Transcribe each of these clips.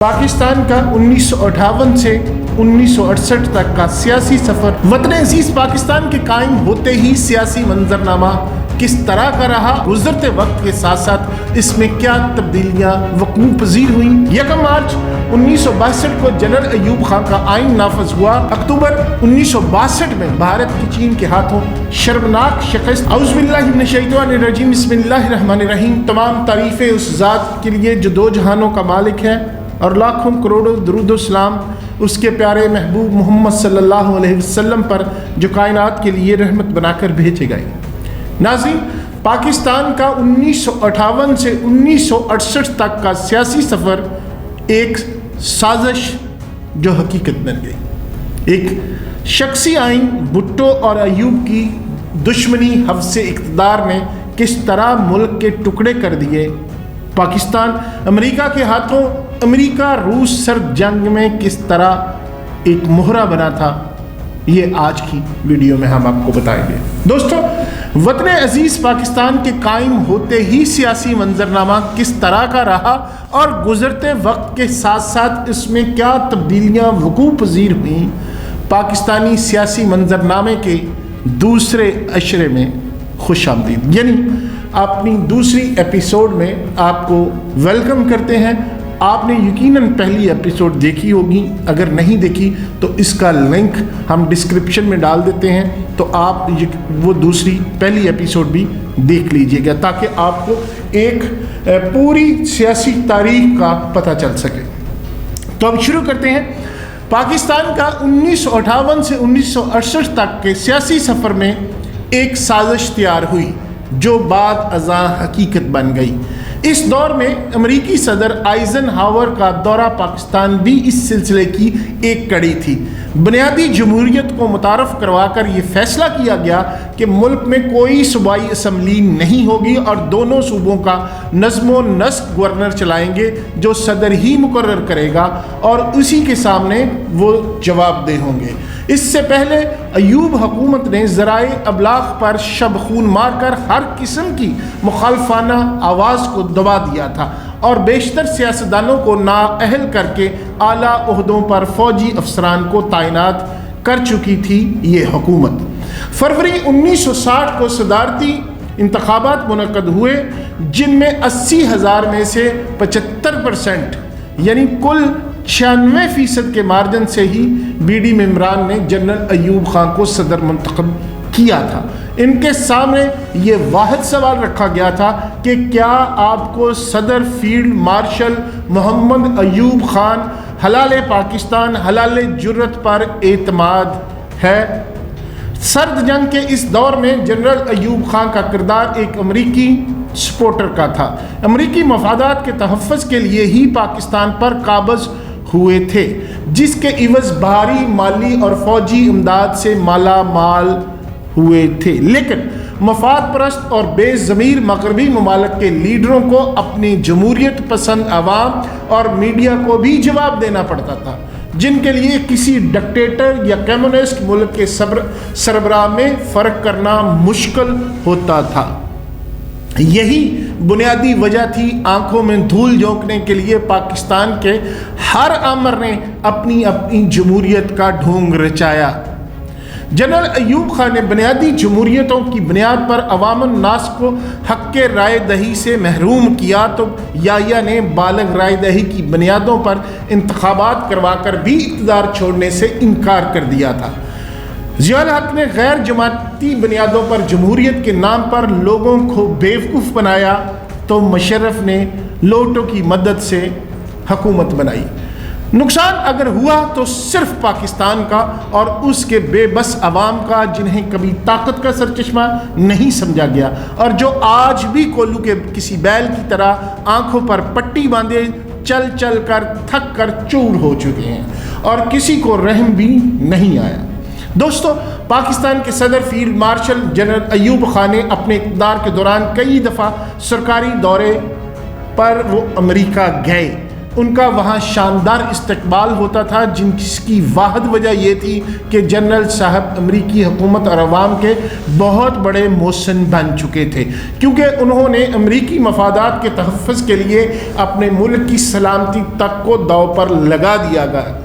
پاکستان کا 1958 سے 1968 تک کا سیاسی سفر وطن عزیز پاکستان کے قائم ہوتے ہی سیاسی منظرنامہ کس طرح کا رہا، گزرتے وقت کے ساتھ ساتھ اس میں کیا تبدیلیاں وقوع پذیر ہوئیں۔ 1 مارچ 1962 کو جنرل ایوب خان کا آئین نافذ ہوا۔ اکتوبر 1962 میں بھارت کی چین کے ہاتھوں شرمناک شکست۔ اعوذ باللہ من الشیطان الرجیم، بسم اللہ الرحمن الرحیم۔ تمام تعریفیں اس ذات کے لیے جو 2 جہانوں کا مالک ہے اور لاکھوں کروڑوں درود و سلام اس کے پیارے محبوب محمد صلی اللہ علیہ وسلم پر جو کائنات کے لیے رحمت بنا کر بھیجے گئے۔ ناظرین، پاکستان کا 1958 سے 1968 تک کا سیاسی سفر ایک سازش جو حقیقت بن گئی۔ ایک شخصی آئین، بھٹو اور ایوب کی دشمنی حفظ اقتدار نے کس طرح ملک کے ٹکڑے کر دیے، پاکستان امریکہ کے ہاتھوں امریکہ روس سرد جنگ میں کس طرح ایک مہرہ بنا تھا، یہ آج کی ویڈیو میں ہم آپ کو بتائیں گے۔ دوستو، وطن عزیز پاکستان کے قائم ہوتے ہی سیاسی منظرنامہ کس طرح کا رہا اور گزرتے وقت کے ساتھ ساتھ اس میں کیا تبدیلیاں وقوع پذیر ہوئیں، پاکستانی سیاسی منظرنامے کے دوسرے اشرے میں خوش آمدید، یعنی اپنی دوسری ایپیسوڈ میں آپ کو ویلکم کرتے ہیں۔ آپ نے یقیناً پہلی ایپیسوڈ دیکھی ہوگی، اگر نہیں دیکھی تو اس کا لنک ہم ڈسکرپشن میں ڈال دیتے ہیں، تو آپ وہ دوسری پہلی ایپیسوڈ بھی دیکھ لیجئے گا تاکہ آپ کو ایک پوری سیاسی تاریخ کا پتہ چل سکے۔ تو اب شروع کرتے ہیں۔ پاکستان کا 1958 سے 1968 تک کے سیاسی سفر میں ایک سازش تیار ہوئی جو بعد ازاں حقیقت بن گئی۔ اس دور میں امریکی صدر آئزن ہاور کا دورہ پاکستان بھی اس سلسلے کی ایک کڑی تھی۔ بنیادی جمہوریت کو متعارف کروا کر یہ فیصلہ کیا گیا کہ ملک میں کوئی صوبائی اسمبلی نہیں ہوگی اور دونوں صوبوں کا نظم و نسق گورنر چلائیں گے جو صدر ہی مقرر کرے گا اور اسی کے سامنے وہ جواب دہ ہوں گے۔ اس سے پہلے ایوب حکومت نے ذرائع ابلاغ پر شب خون مار کر ہر قسم کی مخالفانہ آواز کو دبا دیا تھا اور بیشتر سیاستدانوں کو نااہل کر کے اعلیٰ عہدوں پر فوجی افسران کو تعینات کر چکی تھی یہ حکومت۔ فروری 1960 کو صدارتی انتخابات منعقد ہوئے جن میں 80,000 میں سے 75% یعنی کل 96% کے مارجن سے ہی بی ڈی ممبران نے جنرل ایوب خان کو صدر منتخب کیا تھا۔ ان کے سامنے یہ واحد سوال رکھا گیا تھا کہ کیا آپ کو صدر فیلڈ مارشل محمد ایوب خان حلال پاکستان حلال جرت پر اعتماد ہے؟ سرد جنگ کے اس دور میں جنرل ایوب خان کا کردار ایک امریکی سپورٹر کا تھا۔ امریکی مفادات کے تحفظ کے لیے ہی پاکستان پر قابض ہوئے تھے جس کے عوض بھاری مالی اور فوجی امداد سے مالا مال ہوئے تھے، لیکن مفاد پرست اور بے ضمیر مغربی ممالک کے لیڈروں کو اپنی جمہوریت پسند عوام اور میڈیا کو بھی جواب دینا پڑتا تھا جن کے لیے کسی ڈکٹیٹر یا کمیونسٹ ملک کے سربراہ میں فرق کرنا مشکل ہوتا تھا۔ یہی بنیادی وجہ تھی آنکھوں میں دھول جھونکنے کے لیے پاکستان کے ہر آمر نے اپنی جمہوریت کا ڈھونگ رچایا۔ جنرل ایوب خان نے بنیادی جمہوریتوں کی بنیاد پر عوام الناس کو حق کے رائے دہی سے محروم کیا تو یایا نے بالغ رائے دہی کی بنیادوں پر انتخابات کروا کر بھی اقتدار چھوڑنے سے انکار کر دیا تھا۔ ضیاء الحق نے غیر جماعتی بنیادوں پر جمہوریت کے نام پر لوگوں کو بیوقوف بنایا تو مشرف نے لوٹوں کی مدد سے حکومت بنائی۔ نقصان اگر ہوا تو صرف پاکستان کا اور اس کے بے بس عوام کا جنہیں کبھی طاقت کا سرچشمہ نہیں سمجھا گیا اور جو آج بھی کولو کے کسی بیل کی طرح آنکھوں پر پٹی باندھے چل چل کر تھک کر چور ہو چکے ہیں اور کسی کو رحم بھی نہیں آیا۔ دوستو، پاکستان کے صدر field marshal general Ayub Khan نے اپنے اقتدار کے دوران کئی دفعہ سرکاری دورے پر وہ امریکہ گئے ان کا وہاں شاندار استقبال ہوتا تھا، جن کی واحد وجہ یہ تھی کہ جنرل صاحب امریکی حکومت اور عوام کے بہت بڑے محسن بن چکے تھے، کیونکہ انہوں نے امریکی مفادات کے تحفظ کے لیے اپنے ملک کی سلامتی تک کو داؤ پر لگا دیا گیا۔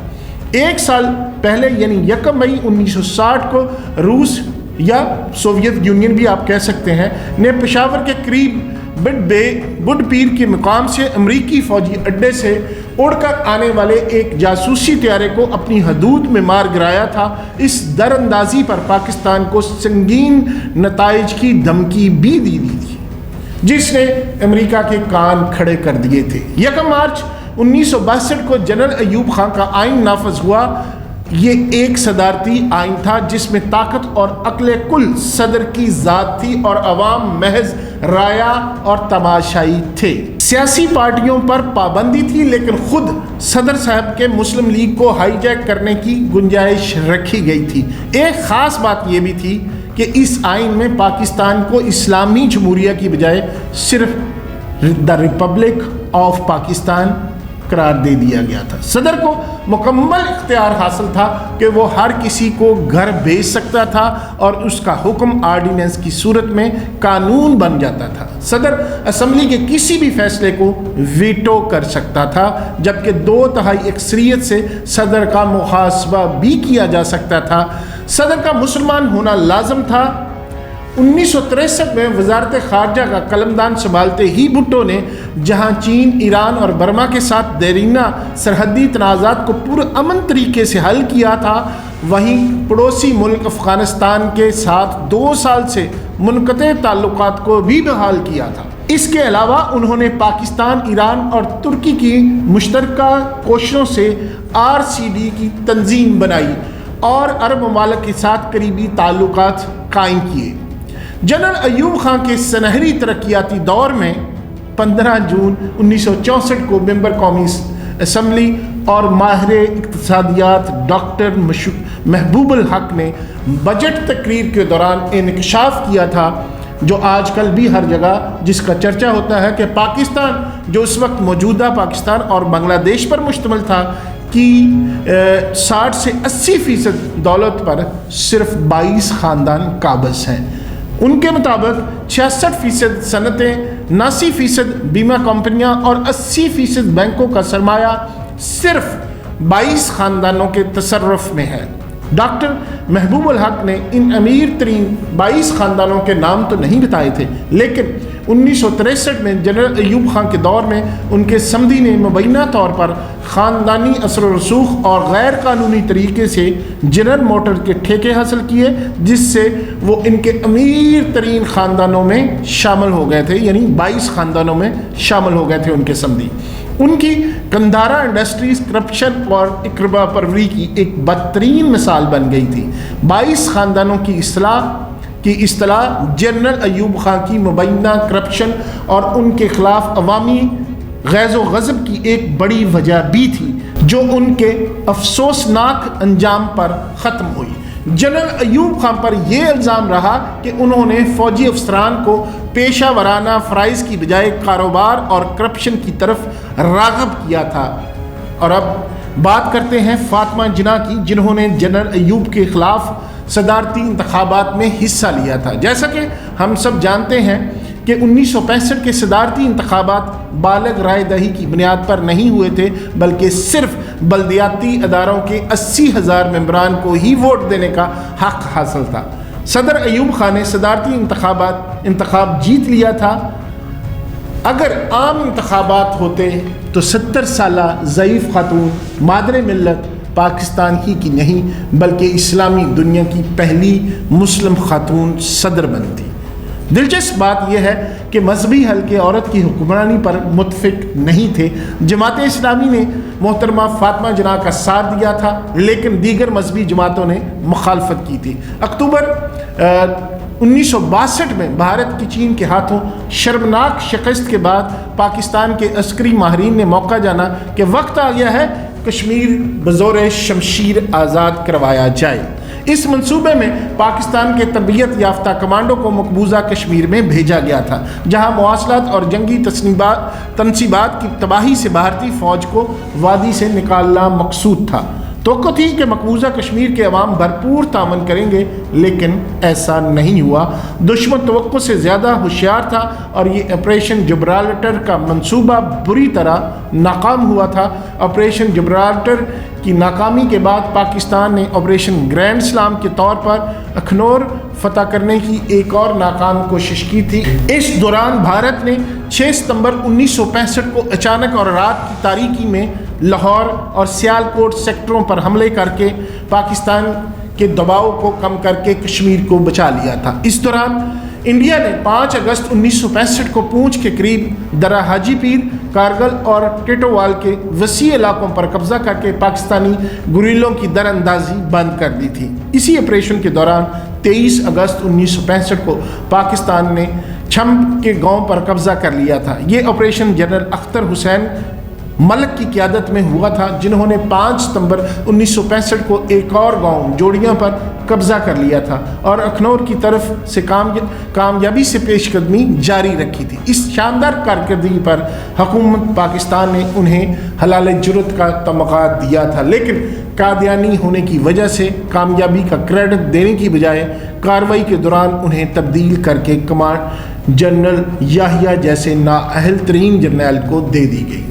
ایک سال پہلے یعنی 1 مئی 1960 کو روس یا سوویت یونین بھی آپ کہہ سکتے ہیں نے پشاور کے قریب بڈ پیر کے مقام سے امریکی فوجی اڈے سے اڑ کر آنے والے ایک جاسوسی طیارے کو اپنی حدود میں مار گرایا تھا۔ اس در اندازی پر پاکستان کو سنگین نتائج کی دھمکی بھی دی تھی، جس نے امریکہ کے کان کھڑے کر دیے تھے۔ 1 مارچ 1962 کو جنرل ایوب خان کا آئین نافذ ہوا۔ یہ ایک صدارتی آئین تھا جس میں طاقت اور عقل کل صدر کی ذات تھی اور عوام محض رایا اور تماشائی تھے۔ سیاسی پارٹیوں پر پابندی تھی، لیکن خود صدر صاحب کے مسلم لیگ کو ہائی جیک کرنے کی گنجائش رکھی گئی تھی۔ ایک خاص بات یہ بھی تھی کہ اس آئین میں پاکستان کو اسلامی جمہوریہ کی بجائے صرف دا ریپبلک آف پاکستان قرار دے دیا گیا تھا۔ صدر کو مکمل اختیار حاصل تھا کہ وہ ہر کسی کو گھر بھیج سکتا تھا اور اس کا حکم آرڈیننس کی صورت میں قانون بن جاتا تھا۔ صدر اسمبلی کے کسی بھی فیصلے کو ویٹو کر سکتا تھا، جبکہ 2/3 اکثریت سے صدر کا محاسبہ بھی کیا جا سکتا تھا۔ صدر کا مسلمان ہونا لازم تھا۔ 1963 میں وزارت خارجہ کا قلمدان سنبھالتے ہی بھٹو نے جہاں چین، ایران اور برما کے ساتھ دیرینہ سرحدی تنازعات کو پرامن طریقے سے حل کیا تھا، وہیں پڑوسی ملک افغانستان کے ساتھ 2 سال سے منقطع تعلقات کو بھی بحال کیا تھا۔ اس کے علاوہ انہوں نے پاکستان، ایران اور ترکی کی مشترکہ کوششوں سے RCD کی تنظیم بنائی اور عرب ممالک کے ساتھ قریبی تعلقات قائم کیے۔ جنرل ایوب خان کے سنہری ترقیاتی دور میں 15 جون 1964 کو ممبر قومی اسمبلی اور ماہر اقتصادیات ڈاکٹر محبوب الحق نے بجٹ تقریر کے دوران انکشاف کیا تھا، جو آج کل بھی ہر جگہ جس کا چرچا ہوتا ہے، کہ پاکستان جو اس وقت موجودہ پاکستان اور بنگلہ دیش پر مشتمل تھا کی 60 سے 80% دولت پر صرف 22 خاندان قابض ہیں۔ ان کے مطابق 66% صنعتیں، 89% بیمہ کمپنیاں اور 80% بینکوں کا سرمایہ صرف 22 خاندانوں کے تصرف میں ہے۔ ڈاکٹر محبوب الحق نے ان امیر ترین 22 خاندانوں کے نام تو نہیں بتائے تھے، لیکن 1963 میں جنرل ایوب خان کے دور میں ان کے سمدھی نے مبینہ طور پر خاندانی اثر و رسوخ اور غیر قانونی طریقے سے جنرل موٹر کے ٹھیکے حاصل کیے، جس سے وہ ان کے امیر ترین خاندانوں میں شامل ہو گئے تھے، یعنی 22 خاندانوں میں شامل ہو گئے تھے ان کے سمدھی۔ ان کی کندھارا انڈسٹریز کرپشن اور اقربا پروری کی ایک بدترین مثال بن گئی تھی۔ 22 خاندانوں کی اصطلاح جنرل ایوب خان کی مبینہ کرپشن اور ان کے خلاف عوامی غیظ و غضب کی ایک بڑی وجہ بھی تھی، جو ان کے افسوسناک انجام پر ختم ہوئی۔ جنرل ایوب خان پر یہ الزام رہا کہ انہوں نے فوجی افسران کو پیشہ ورانہ فرائض کی بجائے کاروبار اور کرپشن کی طرف راغب کیا تھا۔ اور اب بات کرتے ہیں فاطمہ جناح کی، جنہوں نے جنرل ایوب کے خلاف صدارتی انتخابات میں حصہ لیا تھا۔ جیسا کہ ہم سب جانتے ہیں کہ 1965 کے صدارتی انتخابات بالغ رائے دہی کی بنیاد پر نہیں ہوئے تھے، بلکہ صرف بلدیاتی اداروں کے 80,000 ممبران کو ہی ووٹ دینے کا حق حاصل تھا۔ صدر ایوب خان نے صدارتی انتخاب جیت لیا تھا۔ اگر عام انتخابات ہوتے تو 70 سالہ ضعیف خاتون مادر ملت پاکستان ہی کی نہیں بلکہ اسلامی دنیا کی پہلی مسلم خاتون صدر بنتی۔ دلچسپ بات یہ ہے کہ مذہبی حلقے عورت کی حکمرانی پر متفق نہیں تھے۔ جماعت اسلامی نے محترمہ فاطمہ جناح کا ساتھ دیا تھا، لیکن دیگر مذہبی جماعتوں نے مخالفت کی تھی۔ اکتوبر 1962 میں بھارت کی چین کے ہاتھوں شرمناک شکست کے بعد پاکستان کے عسکری ماہرین نے موقع جانا کہ وقت آ گیا ہے کشمیر بزور شمشیر آزاد کروایا جائے۔ اس منصوبے میں پاکستان کے تربیت یافتہ کمانڈو کو مقبوضہ کشمیر میں بھیجا گیا تھا، جہاں مواصلات اور جنگی تنصیبات کی تباہی سے بھارتی فوج کو وادی سے نکالنا مقصود تھا۔ توقع تھی کہ مقبوضہ کشمیر کے عوام بھرپور تعاون کریں گے، لیکن ایسا نہیں ہوا۔ دشمن توقع سے زیادہ ہوشیار تھا اور یہ آپریشن جبرالٹر کا منصوبہ بری طرح ناکام ہوا تھا۔ آپریشن جبرالٹر کی ناکامی کے بعد پاکستان نے آپریشن گرینڈ سلام کے طور پر اخنور فتح کرنے کی ایک اور ناکام کوشش کی تھی۔ اس دوران بھارت نے 6 ستمبر 1965 کو اچانک اور رات کی تاریکی میں لاہور اور سیالکوٹ سیکٹروں پر حملے کر کے پاکستان کے دباؤ کو کم کر کے کشمیر کو بچا لیا تھا۔ اس دوران انڈیا نے 5 اگست 1965 کو پونچھ کے قریب درہ حاجی پیر، کارگل اور ٹیٹووال کے وسیع علاقوں پر قبضہ کر کے پاکستانی گریلوں کی در اندازی بند کر دی تھی۔ اسی آپریشن کے دوران 23 اگست 1965 کو پاکستان نے چھمب کے گاؤں پر قبضہ کر لیا تھا۔ یہ آپریشن جنرل اختر حسین ملک کی قیادت میں ہوا تھا، جنہوں نے 5 ستمبر 1965 کو ایک اور گاؤں جوڑیاں پر قبضہ کر لیا تھا اور اخنور کی طرف سے کامیابی سے پیش قدمی جاری رکھی تھی۔ اس شاندار کارکردگی پر حکومت پاکستان نے انہیں حلال جرت کا تمغہ دیا تھا، لیکن قادیانی ہونے کی وجہ سے کامیابی کا کریڈٹ دینے کی بجائے کارروائی کے دوران انہیں تبدیل کر کے کمانڈ جنرل یحییٰ جیسے نااہل ترین جرنیل کو دے دی گئی۔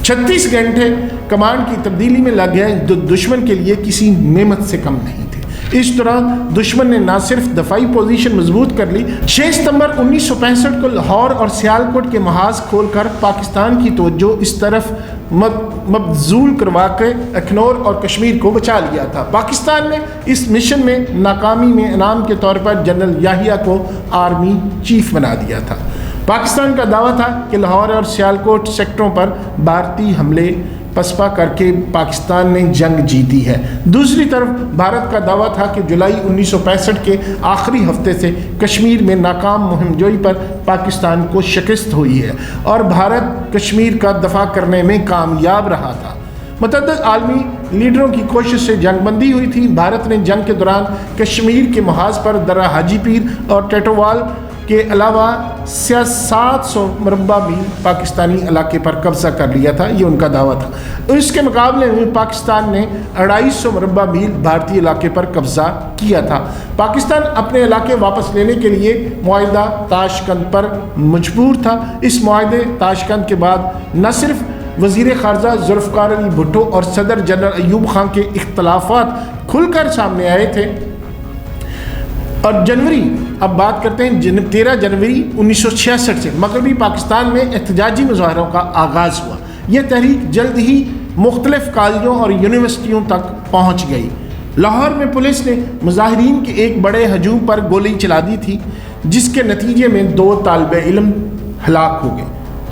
36 گھنٹے کمانڈ کی تبدیلی میں لگ گئے، جو دشمن کے لیے کسی نعمت سے کم نہیں تھے۔ اس دوران دشمن نے نہ صرف دفاعی پوزیشن مضبوط کر لی، 6 ستمبر 1965 کو لاہور اور سیالکوٹ کے محاذ کھول کر پاکستان کی توجہ اس طرف مبذول کروا کے اخنور اور کشمیر کو بچا لیا تھا۔ پاکستان نے اس مشن میں ناکامی میں انعام کے طور پر جنرل یحییٰ کو آرمی چیف بنا دیا تھا۔ پاکستان کا دعویٰ تھا کہ لاہور اور سیالکوٹ سیکٹروں پر بھارتی حملے پسپا کر کے پاکستان نے جنگ جیتی ہے۔ دوسری طرف بھارت کا دعویٰ تھا کہ جولائی 1965 کے آخری ہفتے سے کشمیر میں ناکام مہم جوئی پر پاکستان کو شکست ہوئی ہے اور بھارت کشمیر کا دفاع کرنے میں کامیاب رہا تھا۔ متعدد عالمی لیڈروں کی کوشش سے جنگ بندی ہوئی تھی۔ بھارت نے جنگ کے دوران کشمیر کے محاذ پر درہ حاجی پیر اور ٹیٹووال کے علاوہ 700 مربع میل پاکستانی علاقے پر قبضہ کر لیا تھا، یہ ان کا دعویٰ تھا۔ اس کے مقابلے میں پاکستان نے 250 مربع میل بھارتی علاقے پر قبضہ کیا تھا۔ پاکستان اپنے علاقے واپس لینے کے لیے معاہدہ تاشقند پر مجبور تھا۔ اس معاہدے تاشقند کے بعد نہ صرف وزیر خارجہ ذوالفقار علی بھٹو اور صدر جنرل ایوب خان کے اختلافات کھل کر سامنے آئے تھے، اور اب بات کرتے ہیں 13 جنوری 1966 سے مغربی پاکستان میں احتجاجی مظاہروں کا آغاز ہوا۔ یہ تحریک جلد ہی مختلف کالجوں اور یونیورسٹیوں تک پہنچ گئی۔ لاہور میں پولیس نے مظاہرین کے ایک بڑے ہجوم پر گولی چلا دی تھی، جس کے نتیجے میں 2 طالب علم ہلاک ہو گئے۔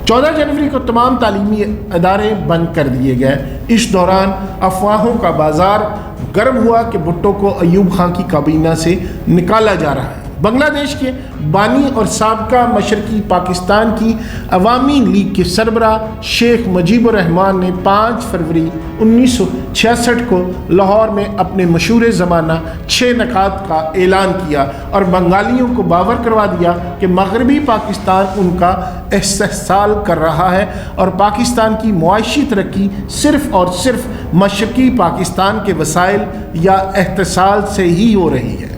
14 جنوری کو تمام تعلیمی ادارے بند کر دیے گئے۔ اس دوران افواہوں کا بازار گرم ہوا کہ بھٹو کو ایوب خان کی کابینہ سے نکالا جا رہا ہے۔ بنگلہ دیش کے بانی اور سابقہ مشرقی پاکستان کی عوامی لیگ کے سربراہ شیخ مجیب الرحمان نے 5 فروری 1966 کو لاہور میں اپنے مشہور زمانہ 6 نکات کا اعلان کیا اور بنگالیوں کو باور کروا دیا کہ مغربی پاکستان ان کا استحصال کر رہا ہے اور پاکستان کی معاشی ترقی صرف اور صرف مشرقی پاکستان کے وسائل یا احتسال سے ہی ہو رہی ہے۔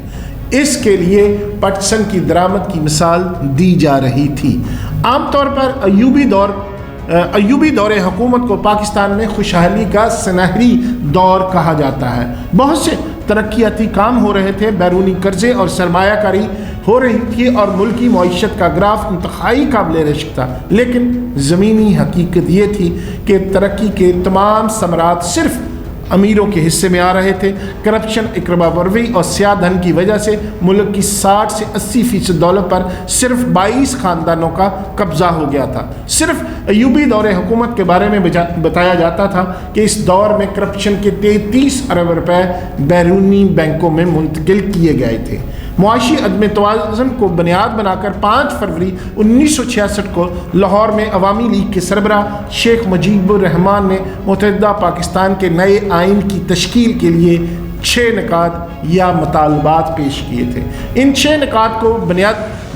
اس کے لیے پٹسن کی درآمد کی مثال دی جا رہی تھی۔ عام طور پر ایوبی دور حکومت کو پاکستان میں خوشحالی کا سنہری دور کہا جاتا ہے۔ بہت سے ترقیاتی کام ہو رہے تھے، بیرونی قرضے اور سرمایہ کاری ہو رہی تھی اور ملکی معیشت کا گراف انتہائی قابل رشک تھا، لیکن زمینی حقیقت یہ تھی کہ ترقی کے تمام ثمرات صرف امیروں کے حصے میں آ رہے تھے۔ کرپشن، اقربا پروری اور سیاہ دھن کی وجہ سے ملک کی 60 سے 80% دولت پر صرف 22 خاندانوں کا قبضہ ہو گیا تھا۔ صرف ایوبی دور حکومت کے بارے میں بتایا جاتا تھا کہ اس دور میں کرپشن کے 33 ارب روپے بیرونی بینکوں میں منتقل کیے گئے تھے۔ معاشی عدم توازن کو بنیاد بنا کر 5 فروری 1966 کو لاہور میں عوامی لیگ کے سربراہ شیخ مجیب الرحمان نے متحدہ پاکستان کے نئے آئین کی تشکیل کے لیے 6 نکات یا مطالبات پیش کیے تھے۔ ان 6 نکات کو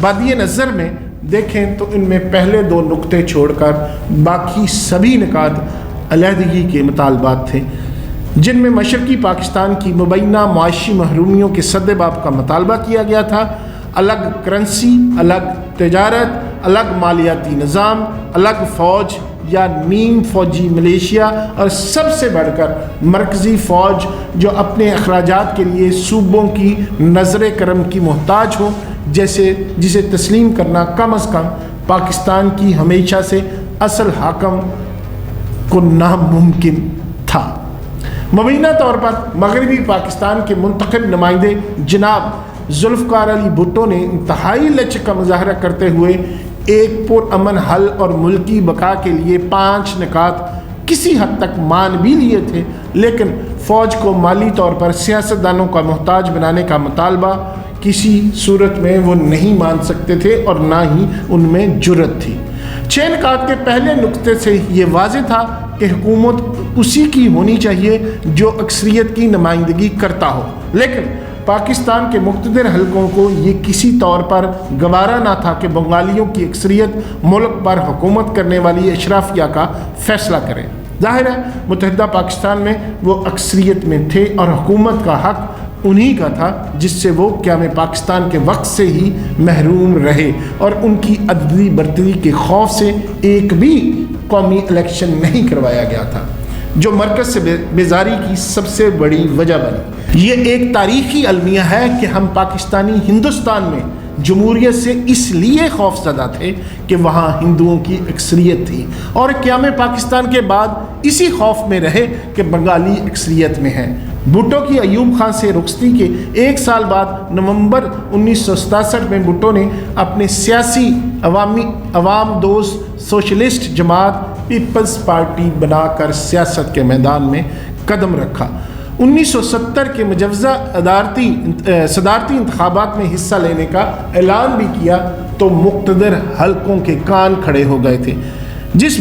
بادی نظر میں دیکھیں تو ان میں پہلے 2 نقطے چھوڑ کر باقی سبھی نکات علیحدگی کے مطالبات تھے، جن میں مشرقی پاکستان کی مبینہ معاشی محرومیوں کے سدباب کا مطالبہ کیا گیا تھا۔ الگ کرنسی، الگ تجارت، الگ مالیاتی نظام، الگ فوج یا نیم فوجی ملیشیا، اور سب سے بڑھ کر مرکزی فوج جو اپنے اخراجات کے لیے صوبوں کی نظر کرم کی محتاج ہو، جسے تسلیم کرنا کم از کم پاکستان کی ہمیشہ سے اصل حاکم کو ناممکن تھا۔ مبینہ طور پر مغربی پاکستان کے منتخب نمائندے جناب ذوالفقار علی بھٹو نے انتہائی لچک کا مظاہرہ کرتے ہوئے ایک پرامن حل اور ملکی بقا کے لیے 5 نکات کسی حد تک مان بھی لیے تھے، لیکن فوج کو مالی طور پر سیاستدانوں کا محتاج بنانے کا مطالبہ کسی صورت میں وہ نہیں مان سکتے تھے اور نہ ہی ان میں جرأت تھی۔ 6 نکات کے پہلے نقطے سے یہ واضح تھا کہ حکومت اسی کی ہونی چاہیے جو اکثریت کی نمائندگی کرتا ہو، لیکن پاکستان کے مقتدر حلقوں کو یہ کسی طور پر گوارا نہ تھا کہ بنگالیوں کی اکثریت ملک پر حکومت کرنے والی اشرافیہ کا فیصلہ کرے۔ ظاہر ہے متحدہ پاکستان میں وہ اکثریت میں تھے اور حکومت کا حق انہی کا تھا، جس سے وہ قیام پاکستان کے وقت سے ہی محروم رہے، اور ان کی عددی برتری کے خوف سے ایک بھی قومی الیکشن نہیں کروایا گیا تھا، جو مرکز سے بیزاری کی سب سے بڑی وجہ بنی۔ یہ ایک تاریخی المیہ ہے کہ ہم پاکستانی ہندوستان میں جمہوریت سے اس لیے خوف زدہ تھے کہ وہاں ہندوؤں کی اکثریت تھی، اور قیام پاکستان کے بعد اسی خوف میں رہے کہ بنگالی اکثریت میں ہیں۔ بھٹو کی ایوب خان سے رخصتی کے 1 سال بعد نومبر 1967 میں بھٹو نے اپنے سیاسی عوام دوست سوشلسٹ جماعت پیپلز پارٹی بنا کر سیاست کے میدان میں قدم رکھا۔ 1970 کے مجوزہ صدارتی انتخابات میں حصہ لینے کا اعلان بھی کیا تو مقتدر حلقوں کے کان کھڑے ہو گئے تھے۔ جس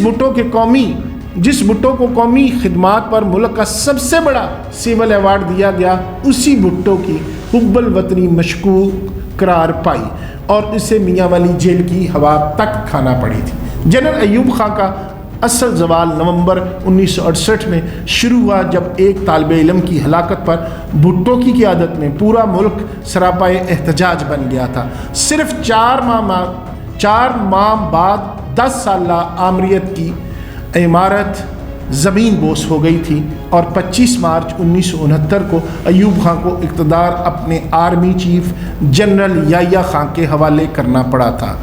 بھٹو کو قومی خدمات پر ملک کا سب سے بڑا سول ایوارڈ دیا گیا، اسی بھٹو کی حب الوطنی مشکوک قرار پائی اور اسے میاں والی جیل کی ہوا تک کھانا پڑی تھی۔ جنرل ایوب خان کا اصل زوال نومبر 1968 میں شروع ہوا، جب ایک طالب علم کی ہلاکت پر بھٹو کی قیادت میں پورا ملک سراپائے احتجاج بن گیا تھا۔ صرف 4 ماہ بعد 10 سالہ آمریت کی عمارت زمین بوس ہو گئی تھی، اور 25 مارچ 1969 کو ایوب خان کو اقتدار اپنے army chief general Yahya Khan کے حوالے کرنا پڑا تھا۔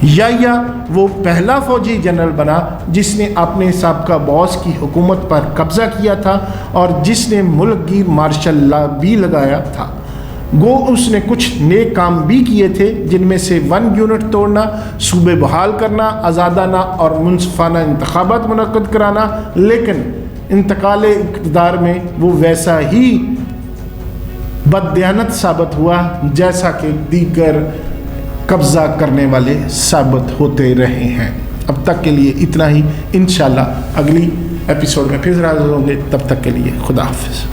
یحییٰ وہ پہلا فوجی جنرل بنا جس نے اپنے سابقہ باس کی حکومت پر قبضہ کیا تھا اور جس نے ملک کی مارشل لا بھی لگایا تھا۔ گو اس نے کچھ نیک کام بھی کیے تھے، جن میں سے 1 یونٹ توڑنا، صوبے بحال کرنا، آزادانہ اور منصفانہ انتخابات منعقد کرانا، لیکن انتقال اقتدار میں وہ ویسا ہی بددیانت ثابت ہوا جیسا کہ دیگر قبضہ کرنے والے ثابت ہوتے رہے ہیں۔ اب تک کے لیے اتنا ہی، انشاءاللہ اگلی ایپیسوڈ میں پھر حاضر ہوں گے، تب تک کے لیے خدا حافظ۔